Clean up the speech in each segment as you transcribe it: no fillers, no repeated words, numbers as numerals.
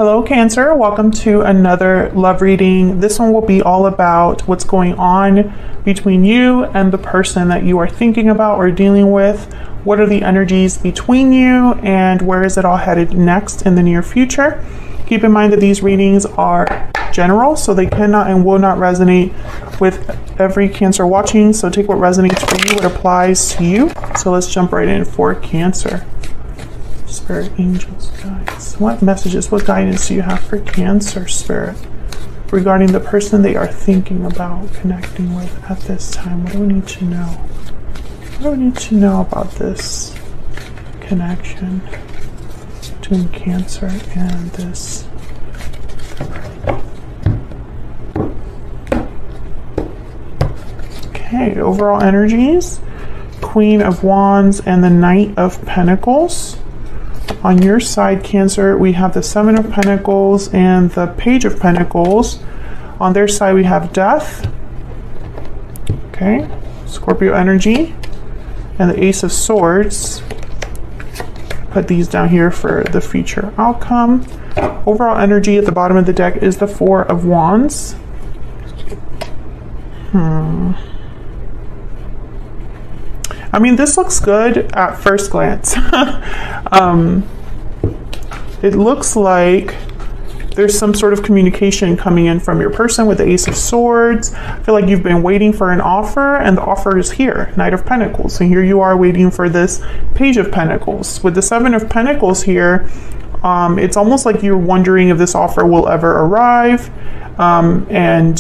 Hello Cancer, welcome to another love reading. This one will be all about what's going on between you and the person that you are thinking about or dealing with. What are the energies between you and where is it all headed next in the near future? Keep in mind that these readings are general, so they cannot and will not resonate with every Cancer watching. So take what resonates for you, what applies to you. So let's jump right in for Cancer. Spirit, angels, guides. What messages, what guidance do you have for Cancer, Spirit, regarding the person they are thinking about connecting with at this time? What do we need to know? What do we need to know about this connection between Cancer and this? Okay, overall energies. Queen of Wands and the Knight of Pentacles. On your side, Cancer, we have the Seven of Pentacles and the Page of Pentacles. On their side, we have Death. Okay, Scorpio energy. And the Ace of Swords. Put these down here for the future outcome. Overall energy at the bottom of the deck is the Four of Wands. I mean, this looks good at first glance. It looks like there's some sort of communication coming in from your person with the Ace of Swords. I feel like you've been waiting for an offer, and the offer is here, Knight of Pentacles. So here you are waiting for this Page of Pentacles. With the Seven of Pentacles here, it's almost like you're wondering if this offer will ever arrive, and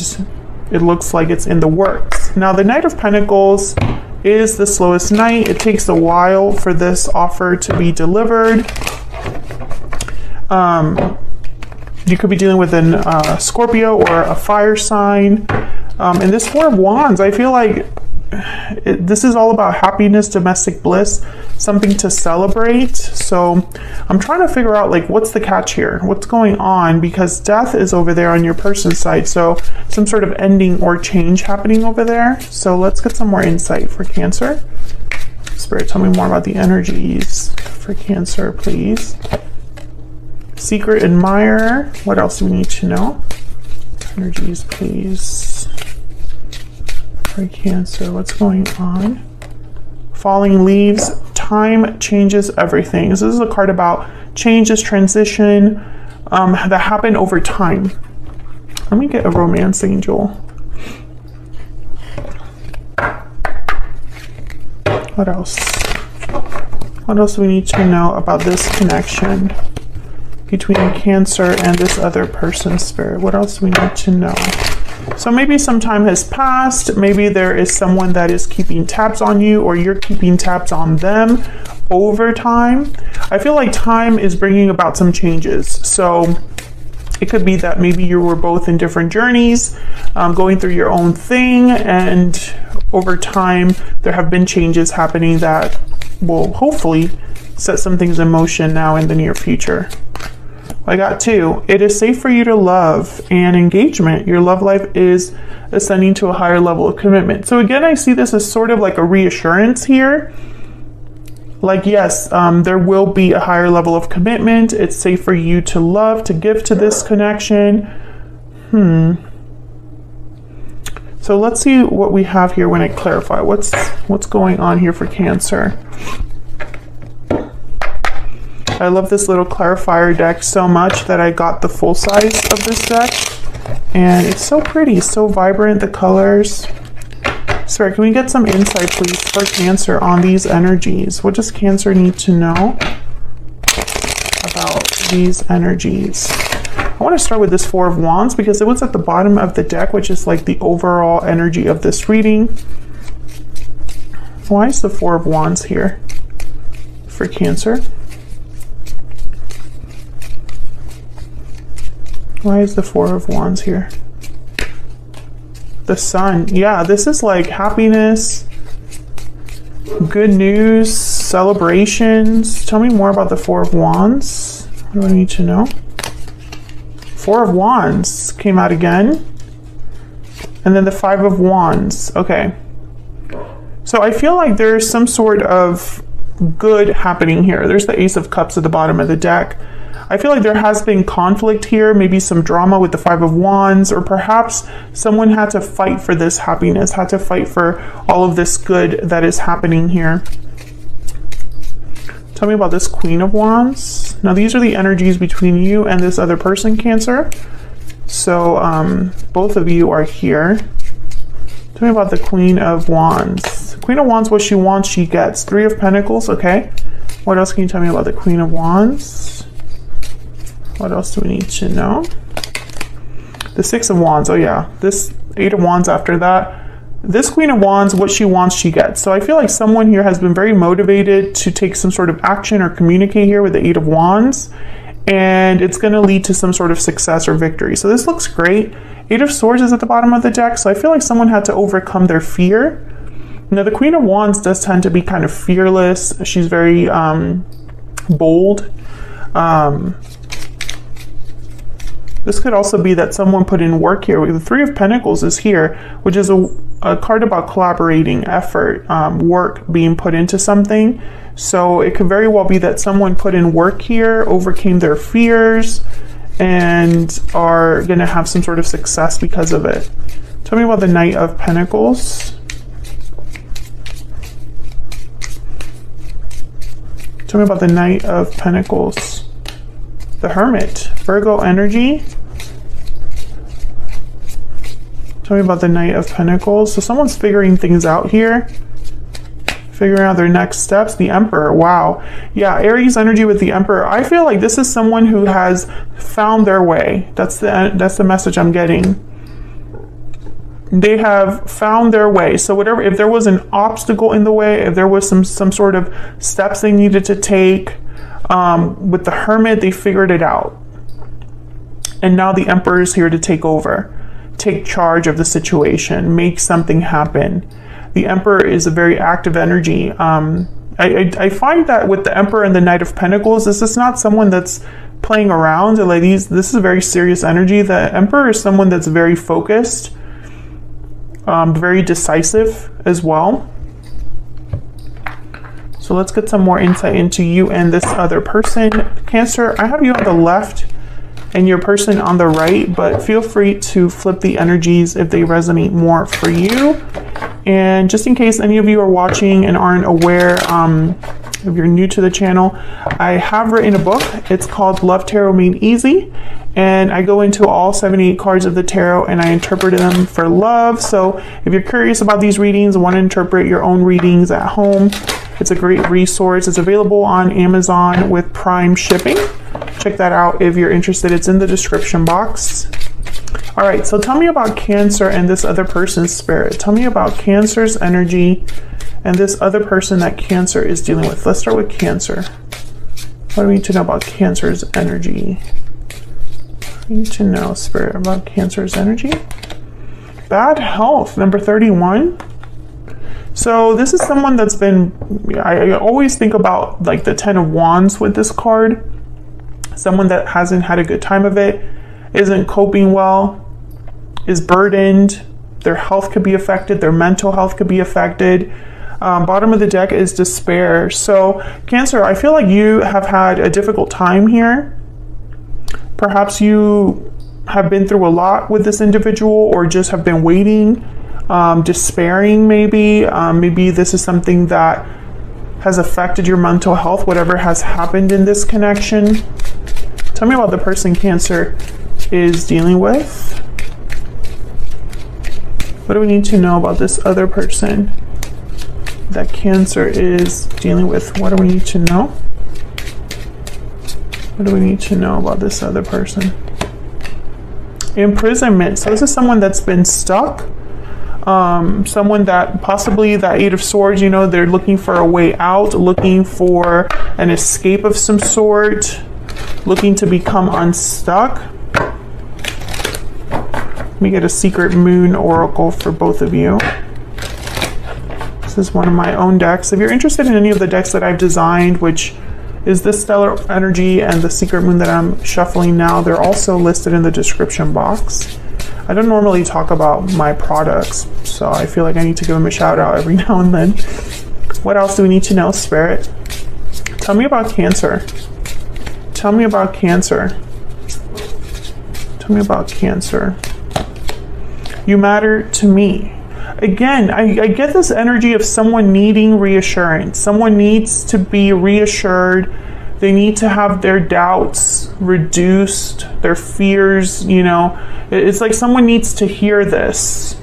it looks like it's in the works. Now, the Knight of Pentacles is the slowest knight. It takes a while for this offer to be delivered. You could be dealing with a Scorpio or a fire sign. And this Four of Wands, I feel like this is all about happiness, domestic bliss, something to celebrate. So I'm trying to figure out, like, what's the catch here? What's going on? Because Death is over there on your person's side. So some sort of ending or change happening over there. So let's get some more insight for Cancer. Spirit, tell me more about the energies for Cancer, please. Secret admirer. What else do we need to know? Energies, please. For Cancer, what's going on? Falling leaves. Time changes everything. So this is a card about changes, transition, that happen over time. Let me get a romance angel. What else? What else do we need to know about this connection between Cancer and this other person, Spirit? What else do we need to know? So maybe some time has passed. Maybe there is someone that is keeping tabs on you, or you're keeping tabs on them over time. I feel like time is bringing about some changes. So it could be that maybe you were both in different journeys, going through your own thing, and over time there have been changes happening that will hopefully set some things in motion now in the near future. I got two. It is safe for you to love and engagement. Your love life is ascending to a higher level of commitment. So again, I see this as sort of like a reassurance here. Like, yes, there will be a higher level of commitment. It's safe for you to love, to give to this connection. So let's see what we have here when I clarify. What's going on here for Cancer? I love this little clarifier deck so much that I got the full size of this deck. And it's so pretty, so vibrant, the colors. Sorry, can we get some insight, please, for Cancer on these energies? What does Cancer need to know about these energies? I want to start with this Four of Wands because it was at the bottom of the deck, which is like the overall energy of this reading. Why is the Four of Wands here for Cancer? Why is the Four of Wands here? The Sun. Yeah, this is like happiness, good news, celebrations. Tell me more about the Four of Wands. What do I need to know? Four of Wands came out again. And then the Five of Wands. Okay. So I feel like there's some sort of good happening here. There's the Ace of Cups at the bottom of the deck. I feel like there has been conflict here, maybe some drama with the Five of Wands, or perhaps someone had to fight for this happiness, had to fight for all of this good that is happening here. Tell me about this Queen of Wands. Now, these are the energies between you and this other person, Cancer. So both of you are here. Tell me about the Queen of Wands. Queen of Wands, what she wants, she gets. Three of Pentacles, okay. What else can you tell me about the Queen of Wands? What else do we need to know? The Six of Wands, oh yeah. This Eight of Wands after that. This Queen of Wands, what she wants, she gets. So I feel like someone here has been very motivated to take some sort of action or communicate here with the Eight of Wands. And it's going to lead to some sort of success or victory. So this looks great. Eight of Swords is at the bottom of the deck. So I feel like someone had to overcome their fear. Now, the Queen of Wands does tend to be kind of fearless. She's very bold. This could also be that someone put in work here. The Three of Pentacles is here, which is a card about collaborating, effort, work being put into something. So it could very well be that someone put in work here, overcame their fears, and are going to have some sort of success because of it. Tell me about the Knight of Pentacles. Tell me about the Knight of Pentacles. The Hermit, Virgo energy. Tell me about the Knight of Pentacles. So someone's figuring things out here. Figuring out their next steps. The Emperor, wow. Yeah, Aries energy with the Emperor. I feel like this is someone who has found their way. That's the message I'm getting. They have found their way. So whatever, if there was an obstacle in the way, if there was some sort of steps they needed to take, with the Hermit, they figured it out. And now the Emperor is here to take over, take charge of the situation, make something happen. The Emperor is a very active energy. I find that with the Emperor and the Knight of Pentacles, this is not someone that's playing around. Ladies, this is a very serious energy. The Emperor is someone that's very focused, very decisive as well. So let's get some more insight into you and this other person. Cancer, I have you on the left and your person on the right, but feel free to flip the energies if they resonate more for you. And just in case any of you are watching and aren't aware, if you're new to the channel, I have written a book. It's called Love Tarot Made Easy. And I go into all 78 cards of the tarot and I interpret them for love. So if you're curious about these readings and want to interpret your own readings at home, it's a great resource. It's available on Amazon with Prime shipping. Check that out if you're interested. It's in the description box. All right, so tell me about Cancer and this other person's spirit. Tell me about Cancer's energy and this other person that Cancer is dealing with. Let's start with Cancer. What do we need to know about Cancer's energy? We need to know, Spirit, about Cancer's energy. Bad health, number 31. So this is someone that's been, I always think about like the Ten of Wands with this card. Someone that hasn't had a good time of it, isn't coping well, is burdened. Their health could be affected. Their mental health could be affected. Bottom of the deck is despair. So Cancer, I feel like you have had a difficult time here. Perhaps you have been through a lot with this individual or just have been waiting, despairing maybe. Maybe this is something that has affected your mental health, whatever has happened in this connection. Tell me about the person Cancer is dealing with. What do we need to know about this other person that Cancer is dealing with? What do we need to know? What do we need to know about this other person? Imprisonment. So this is someone that's been stuck. Someone that possibly that Eight of Swords, you know, they're looking for a way out, looking for an escape of some sort, looking to become unstuck. Let me get a secret moon oracle for both of you. This is one of my own decks. If you're interested in any of the decks that I've designed, which is this stellar energy and the secret moon that I'm shuffling now, they're also listed in the description box. I don't normally talk about my products, so I feel like I need to give them a shout out every now and then. What else do we need to know, Spirit? Tell me about Cancer. Tell me about Cancer. Tell me about Cancer. You matter to me. Again, I get this energy of someone needing reassurance. Someone needs to be reassured. They need to have their doubts reduced, their fears, you know. It's like someone needs to hear this.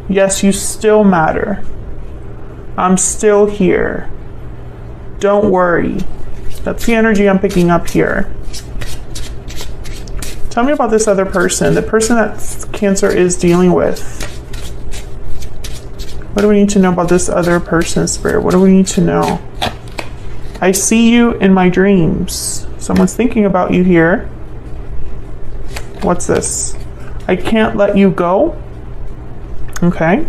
Yes, you still matter. I'm still here. Don't worry. That's the energy I'm picking up here. Tell me about this other person, the person that Cancer is dealing with. What do we need to know about this other person, Spirit? What do we need to know? I see you in my dreams. Someone's thinking about you here. What's this? I can't let you go. Okay.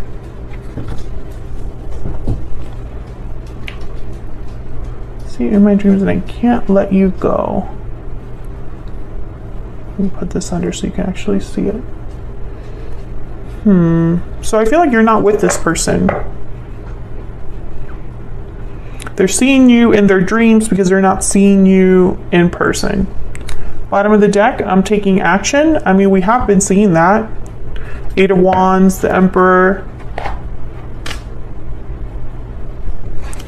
See you in my dreams and I can't let you go. Let me put this under so you can actually see it. So I feel like you're not with this person. They're seeing you in their dreams because they're not seeing you in person. Bottom of the deck, I'm taking action. I mean, we have been seeing that. Eight of Wands, the Emperor.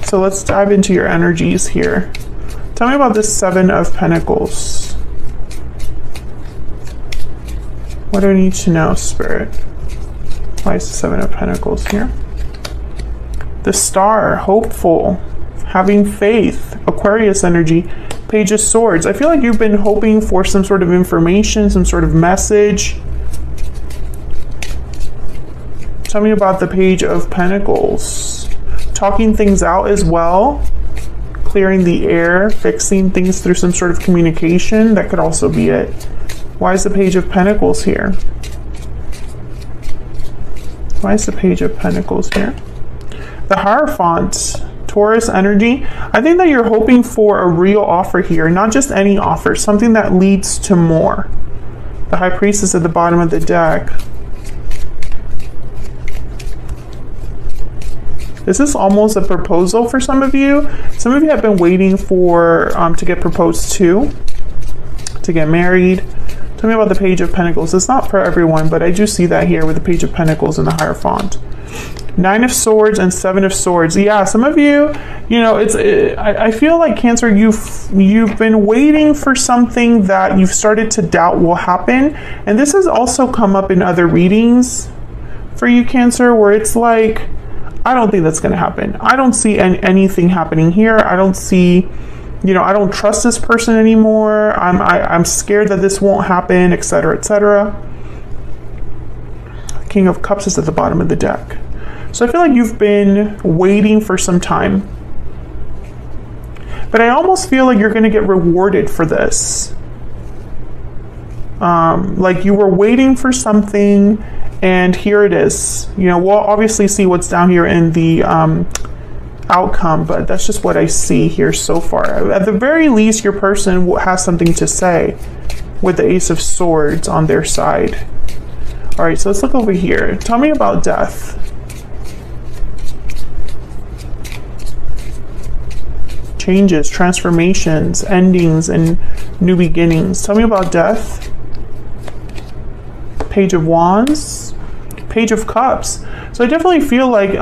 So let's dive into your energies here. Tell me about this Seven of Pentacles. What do I need to know, Spirit? Why is the Seven of Pentacles here? The Star, hopeful, having faith, Aquarius energy, Page of Swords. I feel like you've been hoping for some sort of information, some sort of message. Tell me about the Page of Pentacles. Talking things out as well, clearing the air, fixing things through some sort of communication. That could also be it. Why is the Page of Pentacles here? Why is the Page of Pentacles here? The Hierophant, Taurus energy. I think that you're hoping for a real offer here, not just any offer, something that leads to more. The High Priestess at the bottom of the deck. This is almost a proposal for some of you. Some of you have been waiting for to get proposed to get married. Tell me about the Page of Pentacles. It's not for everyone, but I do see that here with the Page of Pentacles and the Hierophant. Nine of Swords and Seven of Swords. Yeah, some of you, you know, I feel like Cancer, you've been waiting for something that you've started to doubt will happen. And this has also come up in other readings for you, Cancer, where it's like, I don't think that's going to happen. I don't see anything happening here. I don't see, you know, I don't trust this person anymore. I'm scared that this won't happen, etc., etc. King of Cups is at the bottom of the deck. So I feel like you've been waiting for some time. But I almost feel like you're going to get rewarded for this. Like you were waiting for something and here it is. You know, we'll obviously see what's down here in the outcome, but that's just what I see here so far. At the very least, your person has something to say with the Ace of Swords on their side. All right, so let's look over here. Tell me about death. Changes, transformations, endings, and new beginnings. Tell me about death. Page of Wands, Page of Cups. So I definitely feel like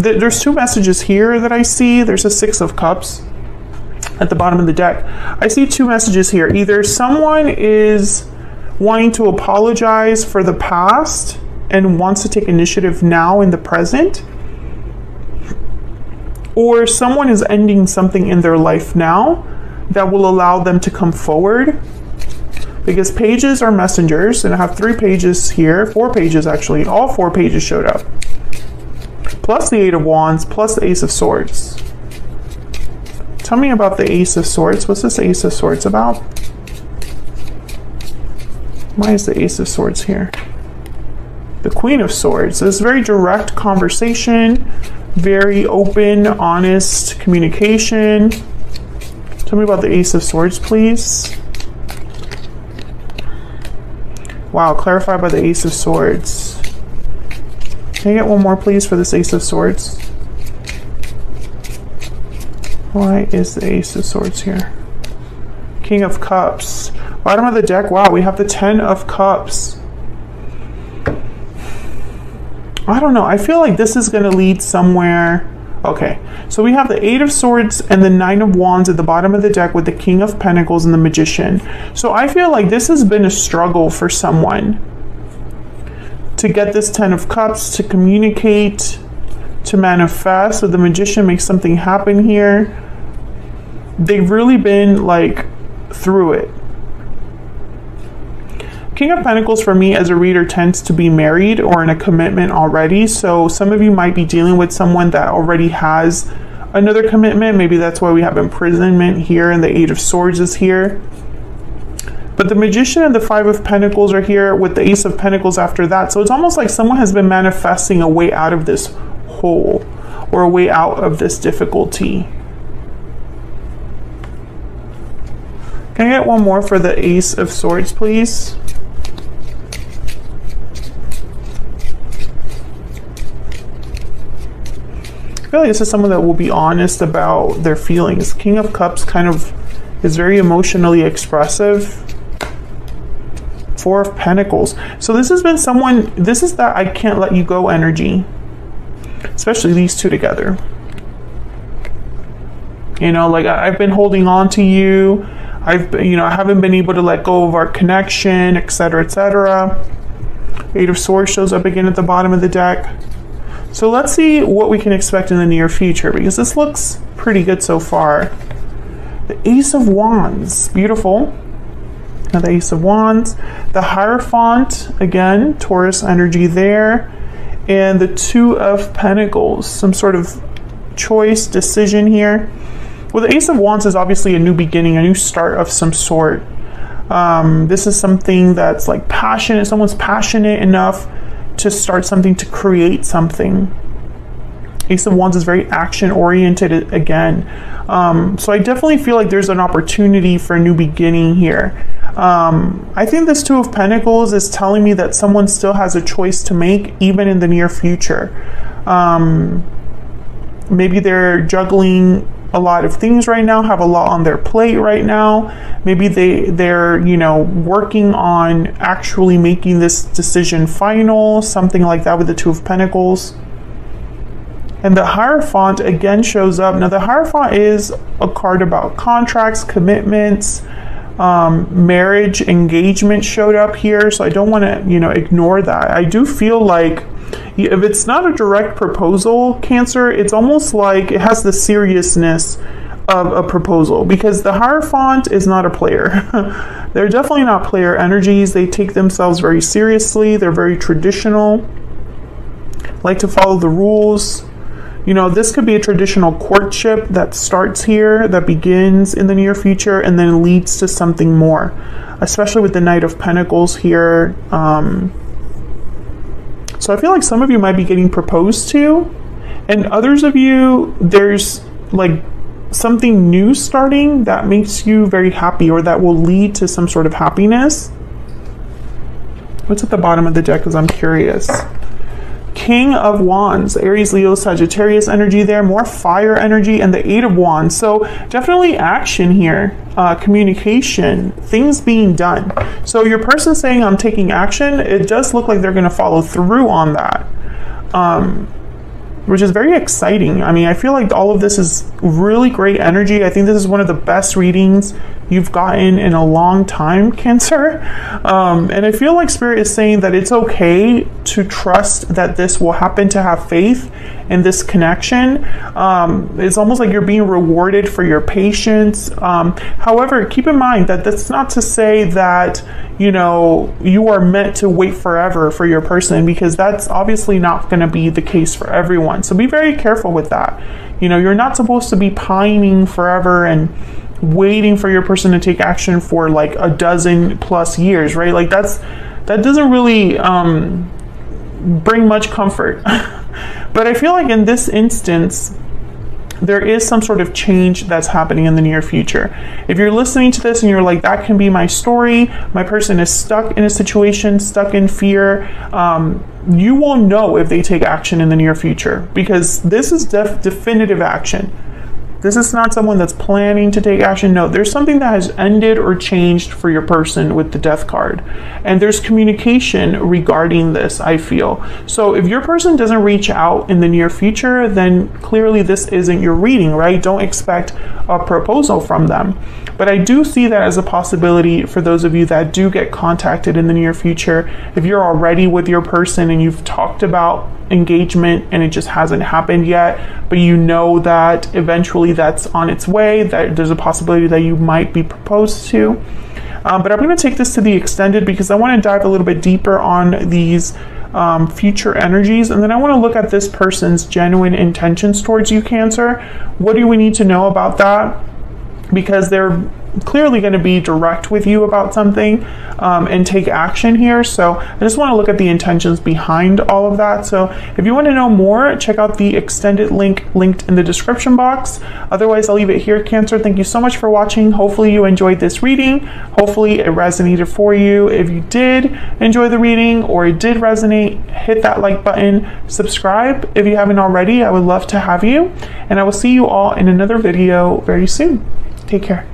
there's two messages here that I see. There's a Six of Cups at the bottom of the deck. I see two messages here. Either someone is wanting to apologize for the past and wants to take initiative now in the present, or someone is ending something in their life now that will allow them to come forward. Because pages are messengers, and I have 3 pages here, 4 pages actually, all 4 pages showed up. Plus the Eight of Wands, plus the Ace of Swords. Tell me about the Ace of Swords. What's this Ace of Swords about? Why is the Ace of Swords here? The Queen of Swords. This very direct conversation, very open, honest communication. Tell me about the Ace of Swords, please. Wow, clarified by the Ace of Swords. Can I get one more, please, for this Ace of Swords? Why is the Ace of Swords here? King of Cups. Bottom of the deck, wow, we have the 10 of Cups. I don't know. I feel like this is going to lead somewhere. Okay, so we have the 8 of Swords and the 9 of Wands at the bottom of the deck with the King of Pentacles and the Magician. So I feel like this has been a struggle for someone to get this 10 of Cups, to communicate, to manifest. So the Magician makes something happen here. They've really been like through it. King of Pentacles for me as a reader tends to be married or in a commitment already. So some of you might be dealing with someone that already has another commitment. Maybe that's why we have imprisonment here and the 8 of Swords is here. But the Magician and the 5 of Pentacles are here with the Ace of Pentacles after that. So it's almost like someone has been manifesting a way out of this hole or a way out of this difficulty. Can I get one more for the Ace of Swords, please? I feel like this is someone that will be honest about their feelings. King of Cups kind of is very emotionally expressive. 4 of Pentacles. So this has been someone, this is that I can't let you go energy. Especially these two together. You know, like I've been holding on to you. I haven't been able to let go of our connection, etc., etc. 8 of Swords shows up again at the bottom of the deck. So let's see what we can expect in the near future, because this looks pretty good so far. The Ace of Wands, beautiful. Now the Ace of Wands. The Hierophant, again, Taurus energy there. And the 2 of Pentacles, some sort of choice, decision here. Well, the Ace of Wands is obviously a new beginning, a new start of some sort. This is something that's like passionate. Someone's passionate enough to start something, to create something. Ace of Wands is very action oriented again. So I definitely feel like there's an opportunity for a new beginning here. I think this 2 of Pentacles is telling me that someone still has a choice to make even in the near future. Maybe they're juggling a lot of things right now, have a lot on their plate right now. Maybe they're working on actually making this decision final, something like that with the 2 of Pentacles. And the Hierophant again shows up. Now the Hierophant is a card about contracts, commitments, marriage, engagement showed up here. So I don't want to ignore that. I do feel like if it's not a direct proposal, Cancer, it's almost like it has the seriousness of a proposal, because the Hierophant is not a player. They're definitely not player energies. They take themselves very seriously. They're very traditional, like to follow the rules. This could be a traditional courtship that starts here, that begins in the near future, and then leads to something more, especially with the Knight of Pentacles here. So I feel like some of you might be getting proposed to, and others of you, there's like something new starting that makes you very happy, or that will lead to some sort of happiness. What's at the bottom of the deck, because I'm curious. King of Wands, Aries, Leo, Sagittarius energy there, more fire energy, and the 8 of Wands. So definitely action here, communication, things being done. So your person saying I'm taking action, it does look like they're going to follow through on that, which is very exciting. I mean, I feel like all of this is really great energy. I think this is one of the best readings you've gotten in a long time, Cancer. And I feel like Spirit is saying that it's okay to trust that this will happen, to have faith in this connection. It's almost like you're being rewarded for your patience. However, keep in mind that that's not to say that, you are meant to wait forever for your person, because that's obviously not going to be the case for everyone. So be very careful with that. You're not supposed to be pining forever and waiting for your person to take action for like a dozen plus years, right? Like that doesn't really bring much comfort. But I feel like in this instance, there is some sort of change that's happening in the near future. If you're listening to this and you're like, that can be my story, my person is stuck in a situation, stuck in fear, you will know if they take action in the near future, because this is definitive action. This is not someone that's planning to take action. No, there's something that has ended or changed for your person with the Death card. And there's communication regarding this, I feel. So if your person doesn't reach out in the near future, then clearly this isn't your reading, right? Don't expect a proposal from them. But I do see that as a possibility for those of you that do get contacted in the near future. If you're already with your person and you've talked about engagement and it just hasn't happened yet, but you know that eventually that's on its way, that there's a possibility that you might be proposed to. But I'm going to take this to the extended because I want to dive a little bit deeper on these future energies, and then I want to look at this person's genuine intentions towards you, Cancer. What do we need to know about that? Because they're clearly going to be direct with you about something and take action here. So I just want to look at the intentions behind all of that. So if you want to know more, check out the extended link linked in the description box. Otherwise, I'll leave it here, Cancer. Thank you so much for watching. Hopefully you enjoyed this reading. Hopefully it resonated for you. If you did enjoy the reading or it did resonate, hit that like button, subscribe if you haven't already. I would love to have you, and I will see you all in another video very soon. Take care.